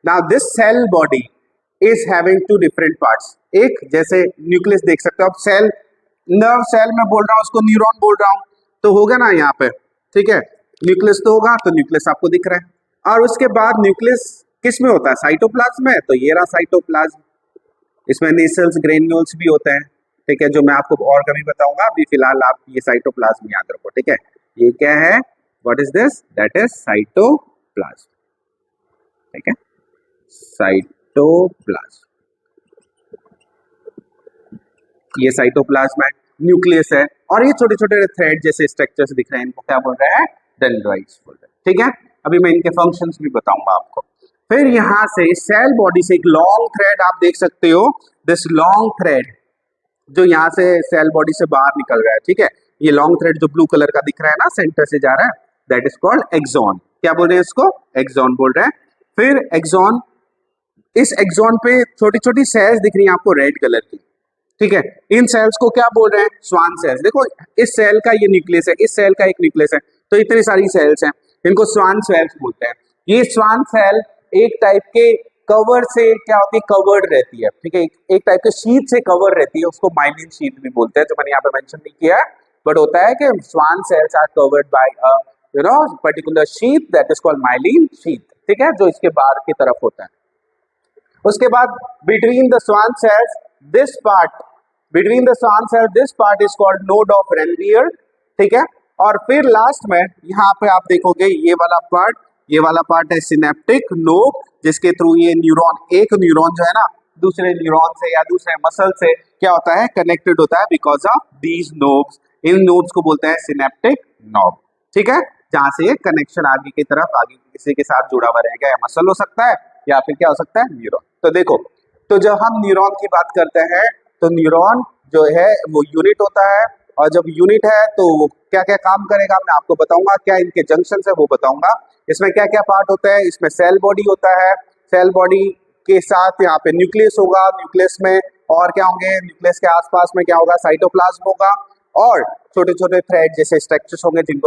Now this cell body is having two different parts. एक जैसे nucleus देख सकते हो आप, सेल नर्व सेल में बोल रहा हूँ, उसको न्यूरॉन बोल रहा हूँ, तो होगा ना यहाँ पे, ठीक है, न्यूक्लियस तो होगा, तो न्यूक्लियस आपको दिख रहा है। और उसके बाद न्यूक्लियस किस में होता है? साइटोप्लाज्म में, तो ये रहा साइटोप्लाज्म। इसमें नेसल्स ग्रेन्यूल्स भी होते हैं, ठीक है, जो मैं आपको और कभी बताऊंगा। अभी फिलहाल आप ये साइटोप्लाज्म याद रखो, ठीक है। ये क्या है? What is this? That is cytoplasm, ठीक है, साइटोप्लाज्म। ये साइटोप्लाज्म है, न्यूक्लियस है, और ये छोटे छोटे थ्रेड जैसे स्ट्रक्चर्स दिख रहे हैं, इनको क्या बोल रहे हैं? डेंड्राइट्स बोल रहे हैं, ठीक है। अभी मैं इनके फंक्शंस भी बताऊंगा आपको। फिर यहाँ से सेल बॉडी से एक लॉन्ग थ्रेड आप देख सकते हो, दिस लॉन्ग थ्रेड जो यहाँ से सेल बॉडी से बाहर निकल रहा है, ठीक है। ये लॉन्ग थ्रेड जो ब्लू कलर का दिख रहा है ना, सेंटर से जा रहा है, दैट इज कॉल्ड एक्सॉन। क्या बोल रहे हैं इसको? एक्सॉन बोल रहे हैं। फिर एक्सॉन, इस एक्सॉन पे छोटी छोटी सेल्स दिख रही हैं आपको रेड कलर की, ठीक है। इन सेल्स को क्या बोल रहे हैं? Schwann cells. देखो इस सेल का ये न्यूक्लियस है, इस सेल का एक न्यूक्लियस है, तो इतनी सारी सेल्स हैं, इनको स्वान सेल्स बोलते हैं। ये स्वान सेल एक टाइप के कवर से क्या होती है? कवर्ड रहती है, ठीक है, एक टाइप के शीट से कवर रहती है, उसको माइलिन शीट भी बोलते हैं, जो मैंने यहाँ पे मेंशन नहीं किया है, बट होता है कि Schwann cells are covered by a particular sheet that is called myelin sheet, ठीक है, जो इसके बाहर की तरफ होता है। उसके बाद between the Schwann cells this part, between the Schwann cell this part is called node of Ranvier, ठीक है। और फिर लास्ट में यहाँ पे आप देखोगे ये वाला पार्ट है सिनेप्टिक नोब, जिसके थ्रू ये न्यूरॉन, एक न्यूरॉन जो है ना दूसरे न्यूरॉन से या दूसरे मसल से क्या होता है? कनेक्टेड होता है because of these knobs. In knobs को बोलते हैं सिनेप्टिक नोब, ठीक है, जहां से ये कनेक्शन आगे की तरफ, आगे किसी के साथ जुड़ा हुआ रहेगा, या मसल हो सकता है या फिर क्या हो सकता है? न्यूरॉन। तो देखो, तो जब हम न्यूरॉन की बात करते हैं तो न्यूरॉन जो है वो यूनिट होता है, और जब यूनिट है तो वो क्या क्या काम करेगा मैं आपको बताऊंगा, क्या इनके जंक्शन है वो बताऊंगा। इसमें क्या क्या पार्ट होता है? इसमें सेल बॉडी होता है, सेल बॉडी के साथ यहाँ पे न्यूक्लियस होगा, न्यूक्लियस में और क्या होंगे? न्यूक्लियस के आसपास में क्या होगा? साइटोप्लाज्म होगा, और छोटे छोटे थ्रेड जैसे स्ट्रक्चर्स होंगे जिनको